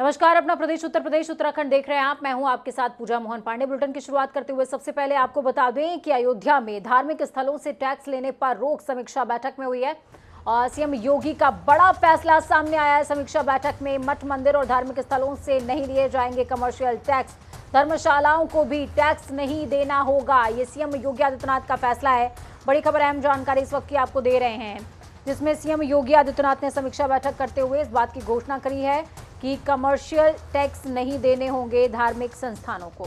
नमस्कार, अपना प्रदेश उत्तर प्रदेश उत्तराखंड देख रहे हैं आप। मैं हूं आपके साथ पूजा मोहन पांडे। बुलेटिन की शुरुआत करते हुए सबसे पहले आपको बता दें कि अयोध्या में धार्मिक स्थलों से टैक्स लेने पर रोक समीक्षा बैठक में हुई है और सीएम योगी का बड़ा फैसला सामने आया है। समीक्षा बैठक में मठ मंदिर और धार्मिक स्थलों से नहीं लिए जाएंगे कमर्शियल टैक्स, धर्मशालाओं को भी टैक्स नहीं देना होगा। ये सीएम योगी आदित्यनाथ का फैसला है। बड़ी खबर, अहम जानकारी इस वक्त की आपको दे रहे हैं, जिसमें सीएम योगी आदित्यनाथ ने समीक्षा बैठक करते हुए इस बात की घोषणा करी है कि कमर्शियल टैक्स नहीं देने होंगे धार्मिक संस्थानों को।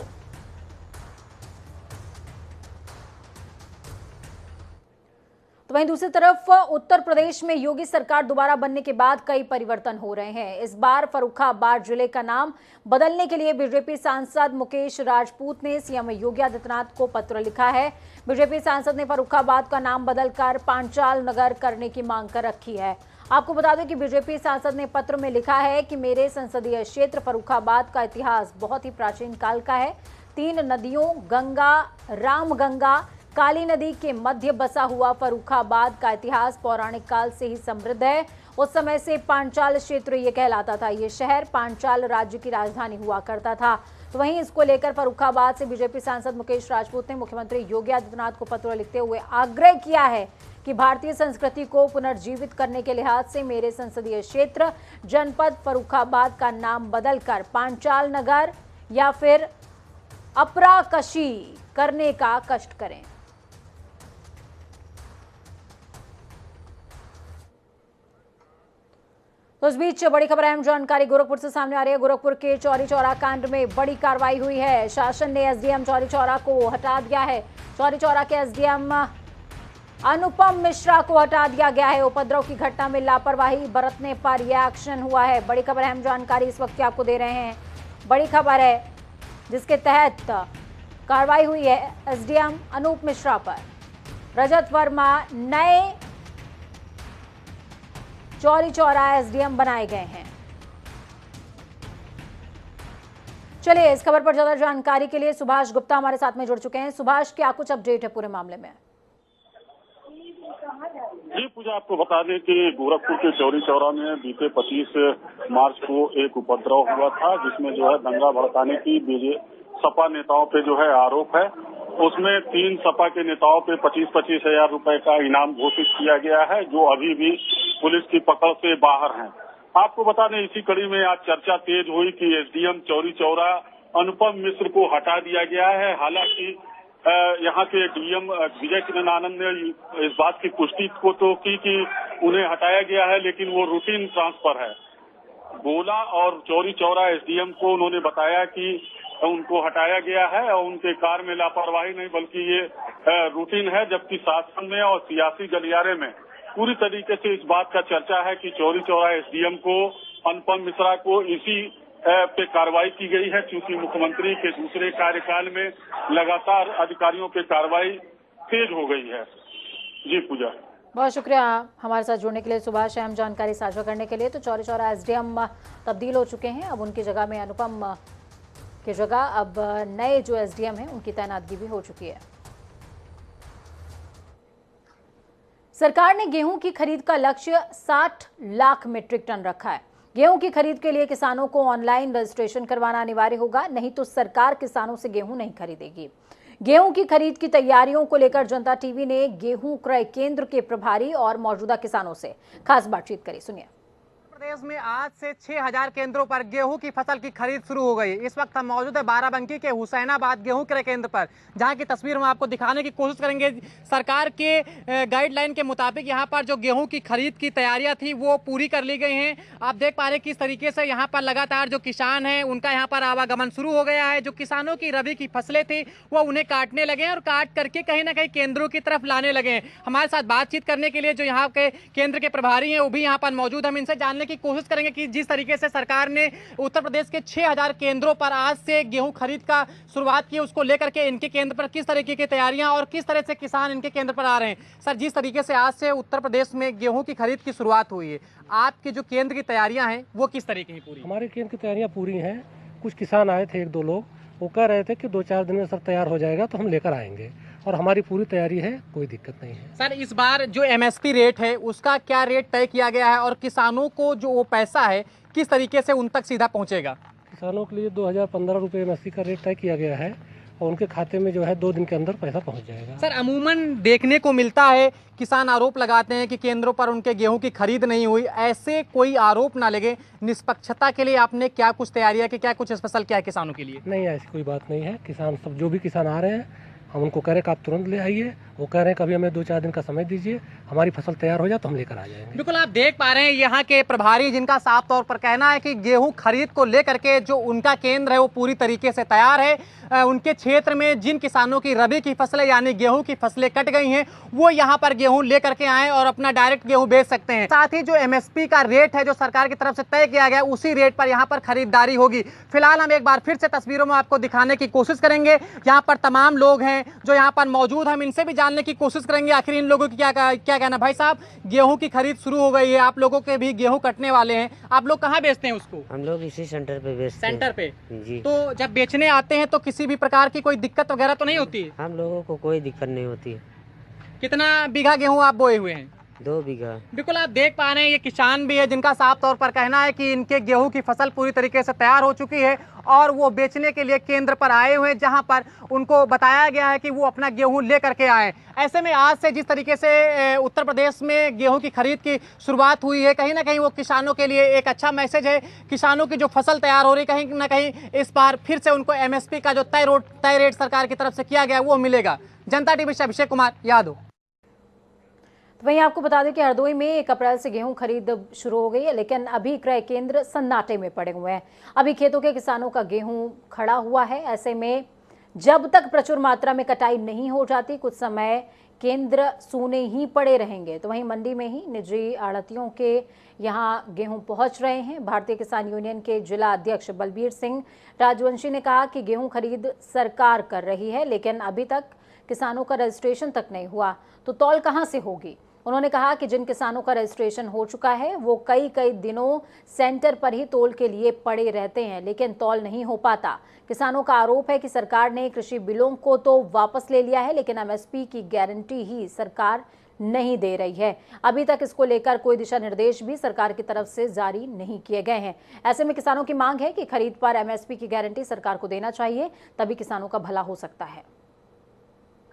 तो वहीं दूसरी तरफ उत्तर प्रदेश में योगी सरकार दोबारा बनने के बाद कई परिवर्तन हो रहे हैं। इस बार फर्रुखाबाद जिले का नाम बदलने के लिए बीजेपी सांसद मुकेश राजपूत ने सीएम योगी आदित्यनाथ को पत्र लिखा है। बीजेपी सांसद ने फर्रुखाबाद का नाम बदलकर पांचाल नगर करने की मांग कर रखी है। आपको बता दें कि बीजेपी सांसद ने पत्र में लिखा है कि मेरे संसदीय क्षेत्र फर्रुखाबाद का इतिहास बहुत ही प्राचीन काल का है। 3 नदियों गंगा, रामगंगा, काली नदी के मध्य बसा हुआ फर्रुखाबाद का इतिहास पौराणिक काल से ही समृद्ध है। उस समय से पांचाल क्षेत्र ये कहलाता था। ये शहर पांचाल राज्य की राजधानी हुआ करता था। तो वहीं इसको लेकर फर्रुखाबाद से बीजेपी सांसद मुकेश राजपूत ने मुख्यमंत्री योगी आदित्यनाथ को पत्र लिखते हुए आग्रह किया है कि भारतीय संस्कृति को पुनर्जीवित करने के लिहाज से मेरे संसदीय क्षेत्र जनपद फर्रुखाबाद का नाम बदलकर पांचाल नगर या फिर अपराकशी करने का कष्ट करें। तो इस बीच बड़ी खबर, अहम जानकारी गोरखपुर से सामने आ रही है। गोरखपुर के चौरी चौरा कांड में बड़ी कार्रवाई हुई है। शासन ने एसडीएम चौरी चौरा को हटा दिया है। चौरी चौरा के एसडीएम अनुपम मिश्रा को हटा दिया गया है। उपद्रव की घटना में लापरवाही बरतने पर यह एक्शन हुआ है। बड़ी खबर, अहम जानकारी इस वक्त आपको दे रहे हैं। बड़ी खबर है जिसके तहत कार्रवाई हुई है एसडीएम अनूप मिश्रा पर। रजत वर्मा नए चौरी चौरा एसडीएम बनाए गए हैं। चलिए, इस खबर पर ज्यादा जानकारी के लिए सुभाष गुप्ता हमारे साथ में जुड़ चुके हैं। सुभाष, क्या कुछ अपडेट है पूरे मामले में? जी पूजा, आपको बता दें कि गोरखपुर के चौरी चौरा में बीते 25 मार्च को एक उपद्रव हुआ था, जिसमें जो है दंगा भड़काने की सपा नेताओं पे जो है आरोप है। उसमें 3 सपा के नेताओं पे 25-25 हजार रुपए का इनाम घोषित किया गया है, जो अभी भी पुलिस की पकड़ से बाहर हैं। आपको बता दें, इसी कड़ी में आज चर्चा तेज हुई कि एसडीएम चौरी चौरा अनुपम मिश्र को हटा दिया गया है। हालांकि यहाँ के डीएम विजय किरण आनंद ने इस बात की पुष्टि को तो की कि उन्हें हटाया गया है, लेकिन वो रूटीन ट्रांसफर है। गोला और चौरी चौरा एसडीएम को उन्होंने बताया कि उनको हटाया गया है और उनके कार्य में लापरवाही नहीं बल्कि ये रूटीन है। जबकि शासन में और सियासी गलियारे में पूरी तरीके से इस बात का चर्चा है कि चौरी चौरा एसडीएम को, अनुपम मिश्रा को इसी पे कार्रवाई की गई है, क्योंकि मुख्यमंत्री के दूसरे कार्यकाल में लगातार अधिकारियों पे कार्रवाई तेज हो गई है। जी पूजा, बहुत शुक्रिया हमारे साथ जुड़ने के लिए सुभाष, अहम जानकारी साझा करने के लिए। तो चौरी चौरा एसडीएम तब्दील हो चुके हैं। अब उनकी जगह में अनुपम की जगह अब नए जो एसडीएम हैं उनकी तैनातगी भी हो चुकी है। सरकार ने गेहूं की खरीद का लक्ष्य 60 लाख मीट्रिक टन रखा है। गेहूं की खरीद के लिए किसानों को ऑनलाइन रजिस्ट्रेशन करवाना अनिवार्य होगा, नहीं तो सरकार किसानों से गेहूं नहीं खरीदेगी। गेहूं की खरीद की तैयारियों को लेकर जनता टीवी ने गेहूं क्रय केंद्र के प्रभारी और मौजूदा किसानों से खास बातचीत करी। सुनिए। प्रदेश में आज से 6000 केंद्रों पर गेहूं की फसल की खरीद शुरू हो गई। इस वक्त हम मौजूद है बाराबंकी के हुसैनाबाद गेहूं क्रय केंद्र पर, जहां की तस्वीर हम आपको दिखाने की कोशिश करेंगे। सरकार के गाइडलाइन के मुताबिक यहां पर जो गेहूं की खरीद की तैयारियां थी वो पूरी कर ली गई हैं। आप देख पा रहे हैं किस तरीके से यहाँ पर लगातार जो किसान हैं उनका यहाँ पर आवागमन शुरू हो गया है। जो किसानों की रबी की फसलें थी वो उन्हें काटने लगे हैं और काट करके कहीं ना कहीं केंद्रों की तरफ लाने लगे हैं। हमारे साथ बातचीत करने के लिए जो यहाँ के केंद्र के प्रभारी हैं वो भी यहाँ पर मौजूद, हम इनसे जानने की कोशिश करेंगे कि जिस तरीके से सरकार ने उत्तर प्रदेश के 6000 केंद्रों पर आज से गेहूं खरीद का शुरुआत की, उसको लेकर के इनके केंद्र पर किस तरीके की तैयारियां और किस तरह से किसान इनके केंद्र पर आ रहे हैं। सर, जिस तरीके से आज से उत्तर प्रदेश में गेहूं की खरीद की शुरुआत हुई है, आपके जो केंद्र की तैयारियां हैं वो किस तरीके की पूरी? हमारे केंद्र की तैयारियां पूरी हैं। कुछ किसान आए थे, 1-2 लोग, वो कह रहे थे कि 2-4 दिन में सर तैयार हो जाएगा तो हम लेकर आएंगे। और हमारी पूरी तैयारी है, कोई दिक्कत नहीं है। सर, इस बार जो एमएसपी रेट है उसका क्या रेट तय किया गया है और किसानों को जो वो पैसा है किस तरीके से उन तक सीधा पहुंचेगा? किसानों के लिए 2015 रुपये एमएसपी का रेट तय किया गया है और उनके खाते में जो है 2 दिन के अंदर पैसा पहुंच जाएगा। सर, अमूमन देखने को मिलता है, किसान आरोप लगाते हैं कि केंद्रों पर उनके गेहूं की खरीद नहीं हुई। ऐसे कोई आरोप ना लगे, निष्पक्षता के लिए आपने क्या कुछ तैयारियां की, क्या कुछ स्पेशल क्या है किसानों के लिए? नहीं, ऐसी कोई बात नहीं है। किसान सब जो भी किसान आ रहे हैं हम उनको कह रहे हैं कि आप तुरंत ले आइए। वो कह रहे हैं कभी हमें 2-4 दिन का समय दीजिए, हमारी फसल तैयार हो जाए तो हम लेकर आ जाएंगे। बिल्कुल, आप देख पा रहे हैं यहाँ के प्रभारी जिनका साफ तौर पर कहना है कि गेहूं खरीद को लेकर के जो उनका केंद्र है वो पूरी तरीके से तैयार है। उनके क्षेत्र में जिन किसानों की रबी की फसलें यानी गेहूं की फसलें कट गई हैं वो यहाँ पर गेहूं लेकर के आए और अपना डायरेक्ट गेहूं बेच सकते हैं। साथ ही जो एमएसपी का रेट है जो सरकार की तरफ से तय किया गया उसी रेट पर यहाँ पर खरीदारी होगी। फिलहाल हम एक बार फिर से तस्वीरों में आपको दिखाने की कोशिश करेंगे। यहाँ पर तमाम लोग हैं जो यहाँ पर मौजूद, हम इनसे भी जानने की कोशिश करेंगे आखिर इन लोगों की क्या कहना। भाई साहब, गेहूं की खरीद शुरू हो गई है, आप लोगों के भी गेहूं कटने वाले हैं, आप लोग कहाँ बेचते हैं उसको? हम लोग इसी सेंटर पे बेचते हैं। सेंटर पे जी। तो जब बेचने आते हैं तो किसी भी प्रकार की कोई दिक्कत वगैरह तो नहीं होती है? हम लोगों को कोई दिक्कत नहीं होती है। कितना बीघा गेहूं आप बोए हुए हैं? 2 बीघा। बिल्कुल, आप देख पा रहे हैं ये किसान भी है जिनका साफ तौर पर कहना है कि इनके गेहूं की फसल पूरी तरीके से तैयार हो चुकी है और वो बेचने के लिए केंद्र पर आए हुए हैं जहां पर उनको बताया गया है कि वो अपना गेहूं लेकर के आए। ऐसे में आज से जिस तरीके से उत्तर प्रदेश में गेहूं की खरीद की शुरुआत हुई है, कहीं ना कहीं वो किसानों के लिए एक अच्छा मैसेज है। किसानों की जो फसल तैयार हो रही कहीं ना कहीं इस बार फिर से उनको एमएसपी का जो तय रेट सरकार की तरफ से किया गया वो मिलेगा। जनता टीवी से अभिषेक कुमार यादव। वहीं आपको बता दें कि हरदोई में 1 अप्रैल से गेहूं खरीद शुरू हो गई है, लेकिन अभी क्रय केंद्र सन्नाटे में पड़े हुए हैं। अभी खेतों के किसानों का गेहूं खड़ा हुआ है। ऐसे में जब तक प्रचुर मात्रा में कटाई नहीं हो जाती कुछ समय केंद्र सूने ही पड़े रहेंगे। तो वहीं मंडी में ही निजी आढ़तियों के यहां गेहूं पहुंच रहे हैं। भारतीय किसान यूनियन के जिला अध्यक्ष बलबीर सिंह राजवंशी ने कहा कि गेहूं खरीद सरकार कर रही है, लेकिन अभी तक किसानों का रजिस्ट्रेशन तक नहीं हुआ तो तौल कहां से होगी। उन्होंने कहा कि जिन किसानों का रजिस्ट्रेशन हो चुका है वो कई दिनों सेंटर पर ही तौल के लिए पड़े रहते हैं, लेकिन तौल नहीं हो पाता। किसानों का आरोप है कि सरकार ने कृषि बिलों को तो वापस ले लिया है, लेकिन एमएसपी की गारंटी ही सरकार नहीं दे रही है। अभी तक इसको लेकर कोई दिशा निर्देश भी सरकार की तरफ से जारी नहीं किए गए हैं। ऐसे में किसानों की मांग है कि खरीद पर एमएसपी की गारंटी सरकार को देना चाहिए, तभी किसानों का भला हो सकता है।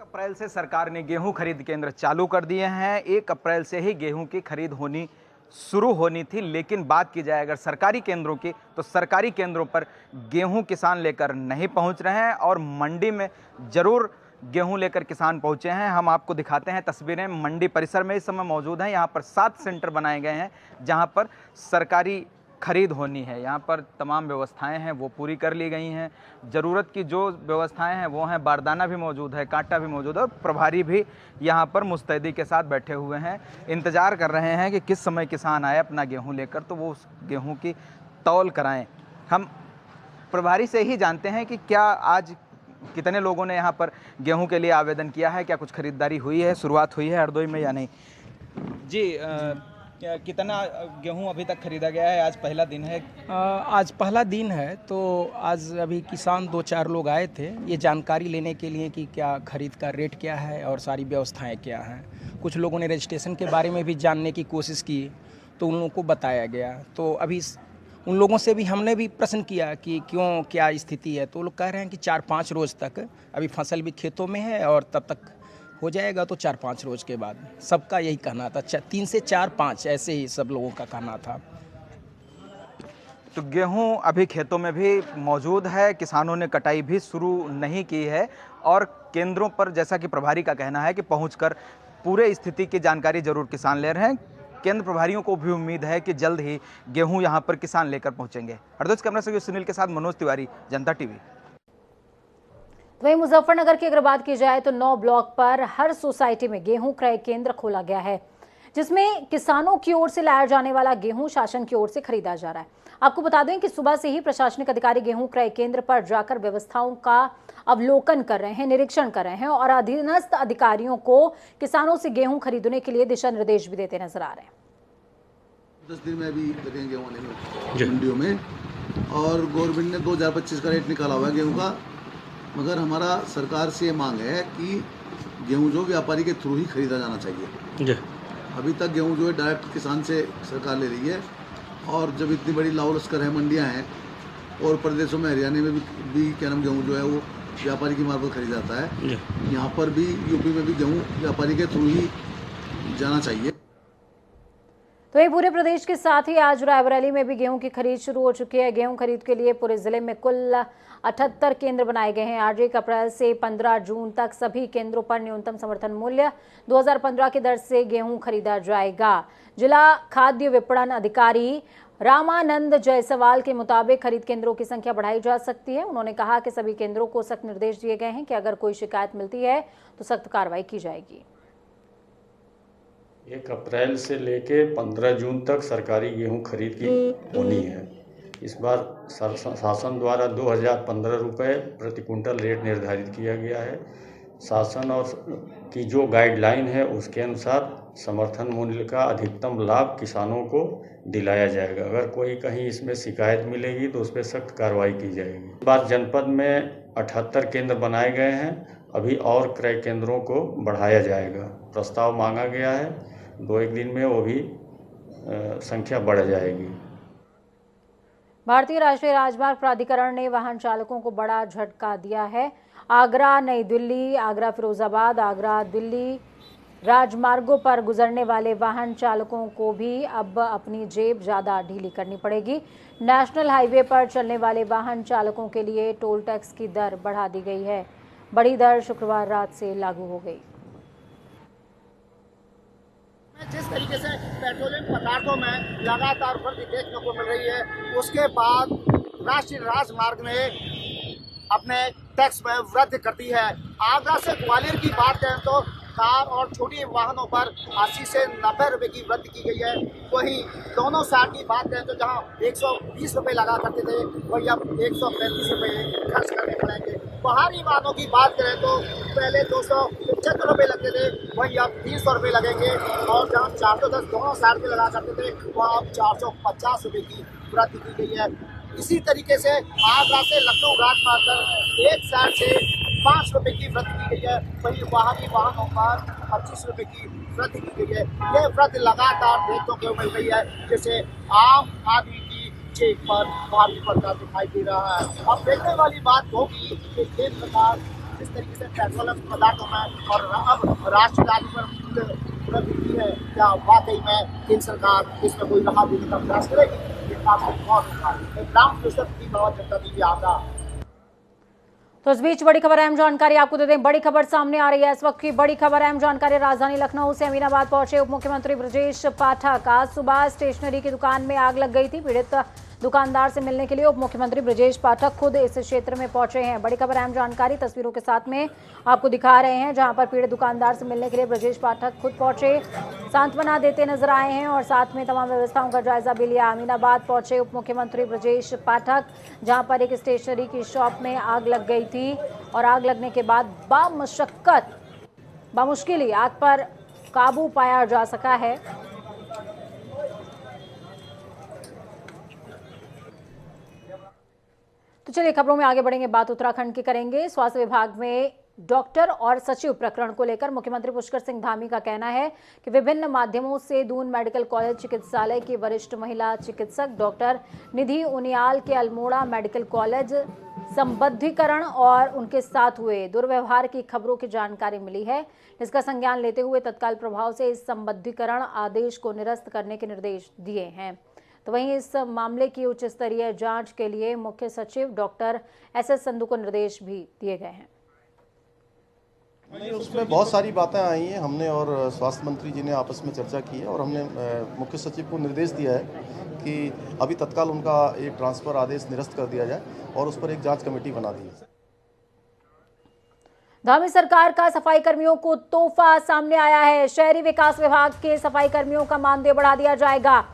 1 अप्रैल से सरकार ने गेहूं खरीद केंद्र चालू कर दिए हैं। 1 अप्रैल से ही गेहूं की खरीद होनी शुरू होनी थी, लेकिन बात की जाए अगर सरकारी केंद्रों की तो सरकारी केंद्रों पर गेहूं किसान लेकर नहीं पहुंच रहे हैं और मंडी में जरूर गेहूं लेकर किसान पहुंचे हैं। हम आपको दिखाते हैं तस्वीरें मंडी परिसर में इस समय मौजूद हैं। यहाँ पर 7 सेंटर बनाए गए हैं जहाँ पर सरकारी खरीद होनी है। यहाँ पर तमाम व्यवस्थाएं हैं वो पूरी कर ली गई हैं। ज़रूरत की जो व्यवस्थाएं हैं वो हैं, बारदाना भी मौजूद है, कांटा भी मौजूद है और प्रभारी भी यहाँ पर मुस्तैदी के साथ बैठे हुए हैं, इंतज़ार कर रहे हैं कि किस समय किसान आए अपना गेहूं लेकर तो वो उस गेहूं की तौल कराएं। हम प्रभारी से ही जानते हैं कि क्या आज कितने लोगों ने यहाँ पर गेहूँ के लिए आवेदन किया है, क्या कुछ खरीदारी हुई है, शुरुआत हुई है हरदोई में या नहीं? जी, कितना गेहूं अभी तक खरीदा गया है? आज पहला दिन है। आज पहला दिन है तो आज अभी किसान 2-4 लोग आए थे ये जानकारी लेने के लिए कि क्या खरीद का रेट क्या है और सारी व्यवस्थाएं क्या हैं। कुछ लोगों ने रजिस्ट्रेशन के बारे में भी जानने की कोशिश की तो उन लोगों को बताया गया। तो अभी उन लोगों से भी हमने भी प्रश्न किया कि क्यों, क्या स्थिति है, तो वो लोग कह रहे हैं कि 4-5 रोज़ तक अभी फसल भी खेतों में है और तब तक हो जाएगा, तो 4-5 रोज़ के बाद। सबका यही कहना था, 3 से 4-5 ऐसे ही सब लोगों का कहना था। तो गेहूं अभी खेतों में भी मौजूद है, किसानों ने कटाई भी शुरू नहीं की है और केंद्रों पर जैसा कि प्रभारी का कहना है कि पहुंचकर पूरे स्थिति की जानकारी जरूर किसान ले रहे हैं। केंद्र प्रभारियों को भी उम्मीद है कि जल्द ही गेहूं यहां पर किसान लेकर पहुंचेंगे। हरदोई कैमरा से सुनील के साथ मनोज तिवारी, जनता टीवी। वहीं मुजफ्फरनगर की अगर बात की जाए तो 9 ब्लॉक पर हर सोसाइटी में गेहूं क्रय केंद्र खोला गया है, जिसमें किसानों की ओर से लाया जाने वाला गेहूं शासन की ओर से खरीदा जा रहा है। आपको बता दें कि सुबह से ही प्रशासनिक अधिकारी गेहूं क्रय केंद्र पर जाकर व्यवस्थाओं का अवलोकन कर रहे हैं, निरीक्षण कर रहे हैं और अधीनस्थ अधिकारियों को किसानों से गेहूं खरीदने के लिए दिशा निर्देश भी देते नजर आ रहे हैं। 10 दिन में अभी लगेंगे गेहूं आने में मंडियों में और गवर्नमेंट ने 2025 का रेट निकाला हुआ है गेहूं का, मगर हमारा सरकार से ये मांग है कि गेहूँ जो व्यापारी के थ्रू ही खरीदा जाना चाहिए। अभी तक गेहूँ जो है डायरेक्ट किसान से सरकार ले रही है, और जब इतनी बड़ी लाहौल लश्कर है, मंडियाँ हैं और प्रदेशों में हरियाणा में भी क्या नाम गेहूँ जो है वो व्यापारी की मार्फत खरीदा जाता है, यहाँ पर भी यूपी में भी गेहूँ व्यापारी के थ्रू ही जाना चाहिए। तो ये पूरे प्रदेश के साथ ही आज रायबरेली में भी गेहूं की खरीद शुरू हो चुकी है। गेहूं खरीद के लिए पूरे जिले में कुल 78 केंद्र बनाए गए हैं। आज 1 अप्रैल से 15 जून तक सभी केंद्रों पर न्यूनतम समर्थन मूल्य 2015 की दर से गेहूं खरीदा जाएगा। जिला खाद्य विपणन अधिकारी रामानंद जायसवाल के मुताबिक खरीद केंद्रों की संख्या बढ़ाई जा सकती है। उन्होंने कहा कि सभी केंद्रों को सख्त निर्देश दिए गए हैं कि अगर कोई शिकायत मिलती है तो सख्त कार्रवाई की जाएगी। 1 अप्रैल से लेके 15 जून तक सरकारी गेहूं खरीद की होनी है। इस बार शासन द्वारा 2015 रुपये प्रति कुंटल रेट निर्धारित किया गया है। शासन और की जो गाइडलाइन है उसके अनुसार समर्थन मूल्य का अधिकतम लाभ किसानों को दिलाया जाएगा। अगर कोई कहीं इसमें शिकायत मिलेगी तो उस पर सख्त कार्रवाई की जाएगी। इस बार जनपद में 78 केंद्र बनाए गए हैं। अभी और क्रय केंद्रों को बढ़ाया जाएगा। प्रस्ताव मांगा गया है, 2-1 दिन में वो भी संख्या बढ़ जाएगी। भारतीय राष्ट्रीय राजमार्ग प्राधिकरण ने वाहन चालकों को बड़ा झटका दिया है। आगरा नई दिल्ली, आगरा फिरोजाबाद, आगरा दिल्ली राजमार्गों पर गुजरने वाले वाहन चालकों को भी अब अपनी जेब ज़्यादा ढीली करनी पड़ेगी। नेशनल हाईवे पर चलने वाले वाहन चालकों के लिए टोल टैक्स की दर बढ़ा दी गई है। बड़ी दर शुक्रवार रात से लागू हो गई। जिस तरीके से पेट्रोलियम पदार्थों में लगातार वृद्धि देखने को मिल रही है, उसके बाद राष्ट्रीय राजमार्ग ने अपने टैक्स में वृद्धि कर दी है। आगरा से ग्वालियर की बात करें तो कार और छोटी वाहनों पर 80 से 90 रुपए की वृद्धि की गई है। वहीं दोनों साइड की बात करें तो जहां 120 रुपए लगा करते थे वही अब 135 रुपए खर्च करने पड़ेंगे। बाहरी वाहनों की बात करें तो पहले 275 रुपए लगते थे, वही अब 300 रुपए लगेंगे, और जहां 410 दोनों साइड पे लगा करते थे वहाँ अब 450 रुपए की वृद्धि की गई है। इसी तरीके से आगरा से लखनऊ राजमार्ग पर एक साइड से 5 रुपए की वृद्धि की गई है, वही बाहरी वाहनों पर 25 रुपए की वृद्धि की गई है। यह वृद्धि लगातार देखने को मिल रही है, जैसे आम आदमी की जेब पर भारी पड़ता दिखाई दे रहा है। अब देखने वाली बात होगी कि केंद्र सरकार जिस तरीके से पेट्रोलियम पदार्थों में और अब राष्ट्रीय राज्य पर वृद्धि की है, क्या वाकई में केंद्र सरकार इसमें कोई राहत देने का प्रयास करेगी? तो इस बीच बड़ी खबर अहम जानकारी आपको दे दें। बड़ी खबर सामने आ रही है इस वक्त की बड़ी खबर अहम जानकारी। राजधानी लखनऊ से अमीनाबाद पहुंचे उप मुख्यमंत्री ब्रजेश पाठक। आज सुबह स्टेशनरी की दुकान में आग लग गई थी। पीड़ित दुकानदार से मिलने के लिए उप मुख्यमंत्री ब्रजेश पाठक खुद इस क्षेत्र में पहुंचे हैं। बड़ी खबर अहम जानकारी तस्वीरों के साथ में आपको दिखा रहे हैं, जहां पर पीड़ित दुकानदार से मिलने के लिए ब्रजेश पाठक खुद पहुंचे, सांत्वना देते नजर आए हैं और साथ में तमाम व्यवस्थाओं का जायजा भी लिया। अमीनाबाद पहुंचे उप मुख्यमंत्री ब्रजेश पाठक, जहां पर एक स्टेशनरी की शॉप में आग लग गई थी और आग लगने के बाद बामुश्किल ही आग पर काबू पाया जा सका है। तो चलिए खबरों में आगे बढ़ेंगे, बात उत्तराखंड की करेंगे। स्वास्थ्य विभाग में डॉक्टर और सचिव प्रकरण को लेकर मुख्यमंत्री पुष्कर सिंह धामी का कहना है कि विभिन्न माध्यमों से दून मेडिकल कॉलेज चिकित्सालय की वरिष्ठ महिला चिकित्सक डॉक्टर निधि उनियाल के अल्मोड़ा मेडिकल कॉलेज संबद्धीकरण और उनके साथ हुए दुर्व्यवहार की खबरों की जानकारी मिली है, जिसका संज्ञान लेते हुए तत्काल प्रभाव से इस संबद्धीकरण आदेश को निरस्त करने के निर्देश दिए हैं। तो वहीं इस मामले की उच्च स्तरीय जांच के लिए मुख्य सचिव डॉक्टर एस.एस. संधू को निर्देश भी दिए गए हैं। उसमें बहुत सारी बातें आई हैं, हमने और स्वास्थ्य मंत्री जी ने आपस में चर्चा की है और हमने मुख्य सचिव को निर्देश दिया है कि अभी तत्काल उनका एक ट्रांसफर आदेश निरस्त कर दिया जाए और उस पर एक जांच कमेटी बना दी है। धामी सरकार का सफाई कर्मियों को तोहफा सामने आया है। शहरी विकास विभाग के सफाई कर्मियों का मानदेय बढ़ा दिया जाएगा।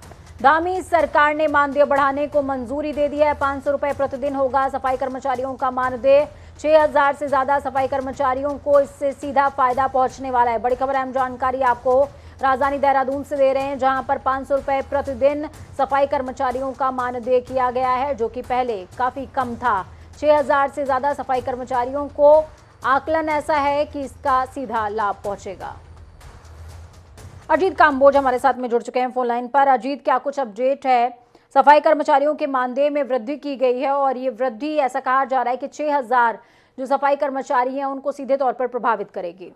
धामी सरकार ने मानदेय बढ़ाने को मंजूरी दे दी है। 500 रुपए प्रतिदिन होगा सफाई कर्मचारियों का मानदेय। 6000 से ज्यादा सफाई कर्मचारियों को इससे सीधा फायदा पहुंचने वाला है। बड़ी खबर अहम जानकारी आपको राजधानी देहरादून से दे रहे हैं, जहां पर 500 रुपए प्रतिदिन सफाई कर्मचारियों का मानदेय किया गया है, जो कि पहले काफी कम था। 6000 से ज्यादा सफाई कर्मचारियों को आकलन ऐसा है कि इसका सीधा लाभ पहुंचेगा। अजीत काम्बोज हमारे साथ में जुड़ चुके हैं फोन लाइन पर। अजीत, क्या कुछ अपडेट है? सफाई कर्मचारियों के मानदेय में वृद्धि की गई है और ये वृद्धि ऐसा कहा जा रहा है कि 6000 जो सफाई कर्मचारी हैं उनको सीधे तौर पर प्रभावित करेगी।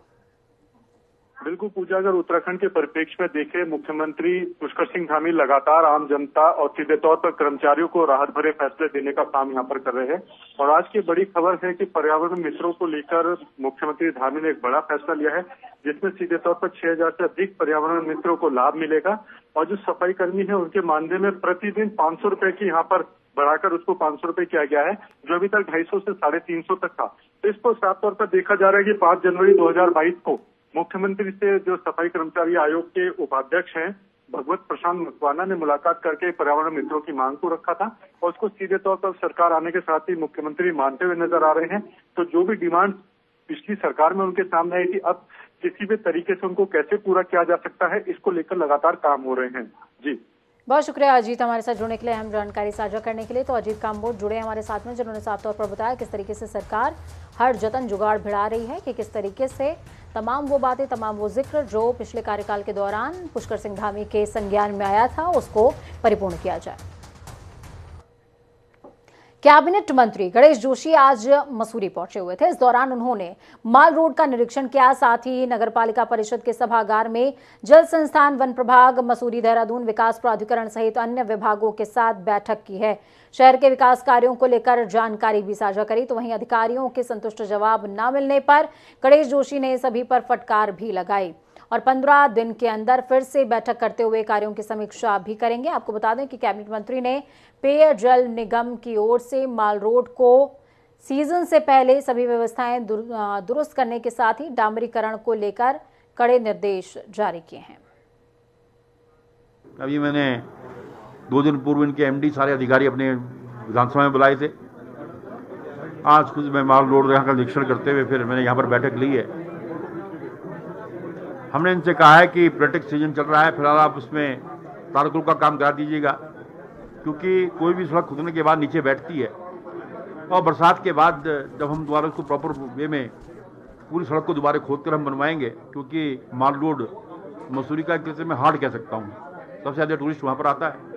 बिल्कुल पूजा, अगर उत्तराखंड के परिप्रेक्ष्य में देखें, मुख्यमंत्री पुष्कर सिंह धामी लगातार आम जनता और सीधे तौर पर कर्मचारियों को राहत भरे फैसले देने का काम यहाँ पर कर रहे हैं। और आज की बड़ी खबर है कि पर्यावरण मित्रों को लेकर मुख्यमंत्री धामी ने एक बड़ा फैसला लिया है, जिसमें सीधे तौर पर 6000 से अधिक पर्यावरण मित्रों को लाभ मिलेगा। और जो सफाई कर्मी है उनके मानदेय में प्रतिदिन 500 रुपए की यहाँ पर बढ़ाकर उसको 500 रुपए किया गया है, जो अभी तक 250 से 350 तक था। तो इसको साफ तौर पर देखा जा रहा है कि 5 जनवरी 2022 को मुख्यमंत्री से जो सफाई कर्मचारी आयोग के उपाध्यक्ष हैं भगवत प्रशांत मकवाना ने मुलाकात करके पर्यावरण मित्रों की मांग को रखा था और उसको सीधे तौर पर सरकार आने के साथ ही मुख्यमंत्री मानते हुए नजर आ रहे हैं। तो जो भी डिमांड पिछली सरकार में उनके सामने आई थी, अब किसी भी तरीके से उनको कैसे पूरा किया जा सकता है, इसको लेकर लगातार काम हो रहे हैं। जी, बहुत शुक्रिया अजीत हमारे साथ जुड़ने के लिए, अहम जानकारी साझा करने के लिए। तो अजीत काम्बोज जुड़े हमारे साथ में, जिन्होंने साफ तौर पर बताया किस तरीके से सरकार हर जतन जुगाड़ भिड़ा रही है कि किस तरीके से तमाम वो बातें, तमाम वो जिक्र जो पिछले कार्यकाल के दौरान पुष्कर सिंह धामी के संज्ञान में आया था उसको परिपूर्ण किया जाए। कैबिनेट मंत्री गणेश जोशी आज मसूरी पहुंचे हुए थे। इस दौरान उन्होंने माल रोड का निरीक्षण किया, साथ ही नगरपालिका परिषद के सभागार में जल संस्थान, वन प्रभाग, मसूरी देहरादून विकास प्राधिकरण सहित अन्य विभागों के साथ बैठक की है। शहर के विकास कार्यों को लेकर जानकारी भी साझा करी। तो वहीं अधिकारियों के संतुष्ट जवाब न मिलने पर गणेश जोशी ने सभी पर फटकार भी लगाई और 15 दिन के अंदर फिर से बैठक करते हुए कार्यों की समीक्षा भी करेंगे। आपको बता दें कि कैबिनेट मंत्री ने पेयजल निगम की ओर से माल रोड को सीजन से पहले सभी व्यवस्थाएं दुरुस्त करने के साथ ही डामरीकरण को लेकर कड़े निर्देश जारी किए हैं। अभी मैंने 2 दिन पूर्व इनके एमडी सारे अधिकारी अपने विधानसभा में बुलाए थे। आज खुद मैं माल रोड यहाँ का निरीक्षण करते हुए फिर मैंने यहाँ पर बैठक ली है। हमने इनसे कहा है कि पर्यटक सीजन चल रहा है, फिलहाल आप उसमें तारकोल का काम करा दीजिएगा, क्योंकि कोई भी सड़क खुदने के बाद नीचे बैठती है और बरसात के बाद जब हम दोबारा उसको प्रॉपर वे में पूरी सड़क को दोबारा खोद कर हम बनवाएंगे, क्योंकि माल रोड मसूरी का एक तरह से मैं हार्ट कह सकता हूँ, सबसे ज़्यादा टूरिस्ट वहाँ पर आता है।